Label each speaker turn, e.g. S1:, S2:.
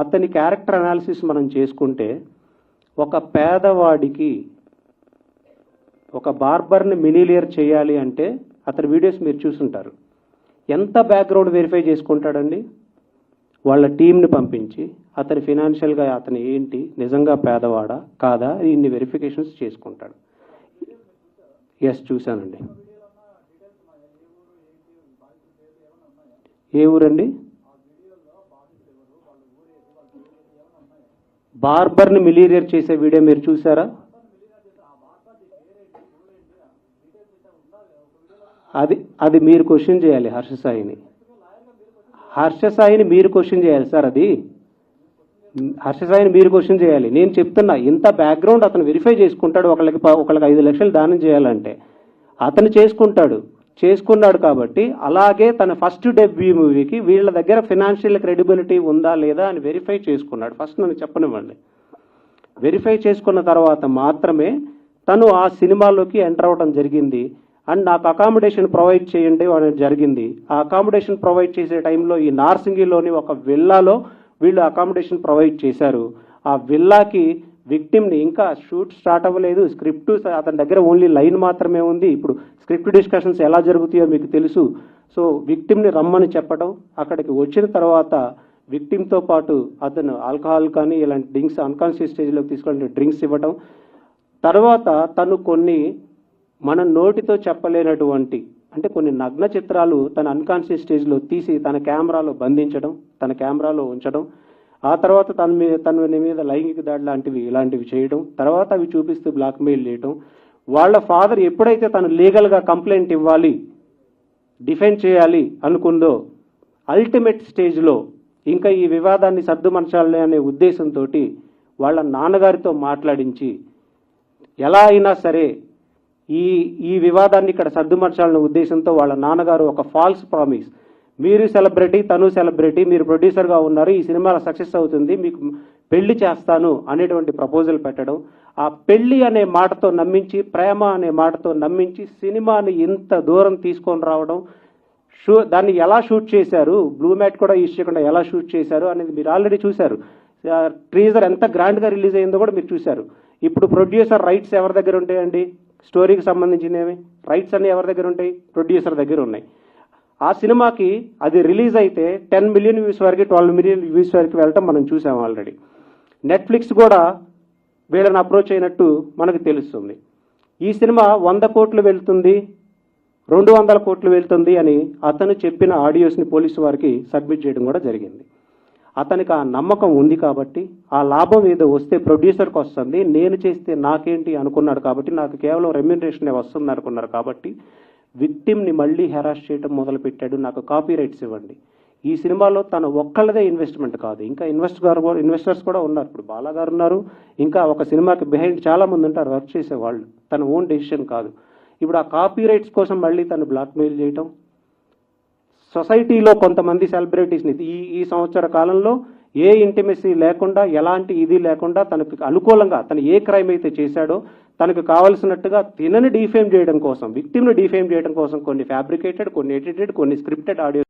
S1: అతని character analysis మనం చేసుకుంటే ఒక పేదవాడికి ఒక బార్బర్ని మిలీనియర్ చేయాలి అంటే అతని వీడియోస్ మీరు చూసుంటారు. ఎంత బ్యాక్గ్రౌండ్ వెరిఫై చేసుకుంటాడండి? వాళ్ళ టీంని పంపించి అతని ఫినాన్షియల్గా అతను ఏంటి, నిజంగా పేదవాడా కాదా, ఇన్ని వెరిఫికేషన్స్ చేసుకుంటాడు. ఎస్, చూశానండి. ఏ ఊరండి? బార్బర్ని మిలీనియర్ చేసే వీడియో మీరు చూసారా? అది మీరు క్వశ్చన్ చేయాలి హర్షసాయిని. మీరు క్వశ్చన్ చేయాలి సార్. అది హర్షసాయిని మీరు క్వశ్చన్ చేయాలి. నేను చెప్తున్నా, ఇంత బ్యాక్గ్రౌండ్ అతను వెరిఫై చేసుకుంటాడు. ఒకళ్ళకి 5 లక్షలు దానం చేయాలంటే అతను చేసుకున్నాడు కాబట్టి, అలాగే తన ఫస్ట్ డెబ్యూ మూవీకి వీళ్ళ దగ్గర ఫినాన్షియల్ క్రెడిబిలిటీ ఉందా లేదా అని వెరిఫై చేసుకున్నాడు. ఫస్ట్ నన్ను చెప్పనివ్వండి. వెరిఫై చేసుకున్న తర్వాత మాత్రమే తను ఆ సినిమాలోకి ఎంటర్ అవ్వడం జరిగింది. అండ్ నాకు అకామిడేషన్ ప్రొవైడ్ చేయండి అనేది జరిగింది. ఆ అకామిడేషన్ ప్రొవైడ్ చేసే టైంలో ఈ నార్సింగిలోని ఒక విల్లాలో వీళ్ళు అకామిడేషన్ ప్రొవైడ్ చేశారు. ఆ విల్లాకి విక్టిమ్ని, ఇంకా షూట్ స్టార్ట్ అవ్వలేదు, స్క్రిప్ట్ అతని దగ్గర ఓన్లీ లైన్ మాత్రమే ఉంది. ఇప్పుడు స్క్రిప్ట్ డిస్కషన్స్ ఎలా జరుగుతాయో మీకు తెలుసు. సో విక్టిమ్ని రమ్మని చెప్పడం, అక్కడికి వచ్చిన తర్వాత విక్టిమ్తో పాటు అతను ఆల్కహాల్ కానీ ఇలాంటి డ్రింక్స్ అన్కాన్షియస్ స్టేజ్లోకి తీసుకొని డ్రింక్స్ ఇవ్వడం, తర్వాత తను కొన్ని మన నోటితో చెప్పలేనటువంటి అంటే కొన్ని నగ్న చిత్రాలు తన అన్కాన్షియస్ స్టేజ్లో తీసి తన కెమెరాలో బంధించడం, తన కెమెరాలో ఉంచడం, ఆ తర్వాత తన మీద లైంగిక దాడి ఇలాంటివి చేయడం, తర్వాత అవి చూపిస్తూ బ్లాక్మెయిల్ చేయడం. వాళ్ళ ఫాదర్ ఎప్పుడైతే తను లీగల్గా కంప్లైంట్ ఇవ్వాలి, డిఫెండ్ చేయాలి అనుకుందో, అల్టిమేట్ స్టేజ్లో ఇంకా ఈ వివాదాన్ని సర్దుమర్చాలి అనే ఉద్దేశంతో వాళ్ళ నాన్నగారితో మాట్లాడించి ఎలా అయినా సరే ఈ వివాదాన్ని ఇక్కడ సర్దుమర్చాలనే ఉద్దేశంతో వాళ్ళ నాన్నగారు ఒక ఫాల్స్ ప్రామిస్, మీరు సెలబ్రిటీ, తను సెలబ్రిటీ, మీరు ప్రొడ్యూసర్గా ఉన్నారు, ఈ సినిమా సక్సెస్ అవుతుంది, మీకు పెళ్లి చేస్తాను అనేటువంటి ప్రపోజల్ పెట్టడం, ఆ పెళ్లి అనే మాటతో నమ్మించి, ప్రేమ అనే మాటతో నమ్మించి సినిమాని ఇంత దూరం తీసుకొని రావడం, దాన్ని ఎలా షూట్ చేశారు, బ్లూ మ్యాట్ కూడా యూజ్ చేయకుండా ఎలా షూట్ చేశారు అనేది మీరు ఆల్రెడీ చూశారు. ట్రీజర్ ఎంత గ్రాండ్గా రిలీజ్ అయిందో కూడా మీరు చూశారు. ఇప్పుడు ప్రొడ్యూసర్ రైట్స్ ఎవరి దగ్గర ఉంటాయండి? స్టోరీకి సంబంధించినవి రైట్స్ అన్ని ఎవరి దగ్గర ఉంటాయి? ప్రొడ్యూసర్ దగ్గర ఉన్నాయి. ఆ సినిమాకి అది రిలీజ్ అయితే 10 మిలియన్ వ్యూస్ వరకు, 12 మిలియన్ వ్యూస్ వరకు వెళ్ళటం మనం చూసాం ఆల్రెడీ. నెట్ఫ్లిక్స్ కూడా వీళ్ళని అప్రోచ్ అయినట్టు మనకు తెలుస్తుంది. ఈ సినిమా 100 కోట్లు వెళ్తుంది, 200 కోట్లు వెళ్తుంది అని అతను చెప్పిన ఆడియోస్ని పోలీసు వారికి సబ్మిట్ చేయడం కూడా జరిగింది. అతనికి ఆ నమ్మకం ఉంది కాబట్టి, ఆ లాభం ఏదో వస్తే ప్రొడ్యూసర్కి వస్తుంది, నేను చేస్తే నాకేంటి అనుకున్నాడు కాబట్టి, నాకు కేవలం రెమ్యూనరేషన్ వస్తుంది అనుకున్నారు కాబట్టి విక్టిమ్ని మళ్ళీ హెరాస్ చేయడం మొదలుపెట్టాడు. నాకు కాపీ రైట్స్ ఇవ్వండి. ఈ సినిమాలో తన ఒక్కళ్ళదే ఇన్వెస్ట్మెంట్ కాదు, ఇంకా ఇన్వెస్టర్స్ కూడా ఉన్నారు. ఇప్పుడు బాలాగారు ఉన్నారు, ఇంకా ఒక సినిమాకి బిహైండ్ చాలా మంది ఉంటారు వర్క్ చేసేవాళ్ళు. తన ఓన్ డెసిషన్ కాదు. ఇప్పుడు ఆ కాపీ రైట్స్ కోసం మళ్ళీ తను బ్లాక్మెయిల్ చేయటం, సొసైటీలో కొంతమంది సెలబ్రిటీస్ని ఈ సంవత్సర కాలంలో ఏ ఇంటిమెసీ లేకుండా, ఎలాంటి ఇది లేకుండా, తనకు అనుకూలంగా తను ఏ క్రైమ్ అయితే చేశాడో తనకు కావలసినట్టుగా తినని డిఫేమ్ చేయడం కోసం, విక్టిమ్ని డిఫేమ్ చేయడం కోసం కొన్ని ఫ్యాబ్రికేటెడ్, కొన్ని ఎడిటెడ్, కొన్ని స్క్రిప్టెడ్ ఆడియో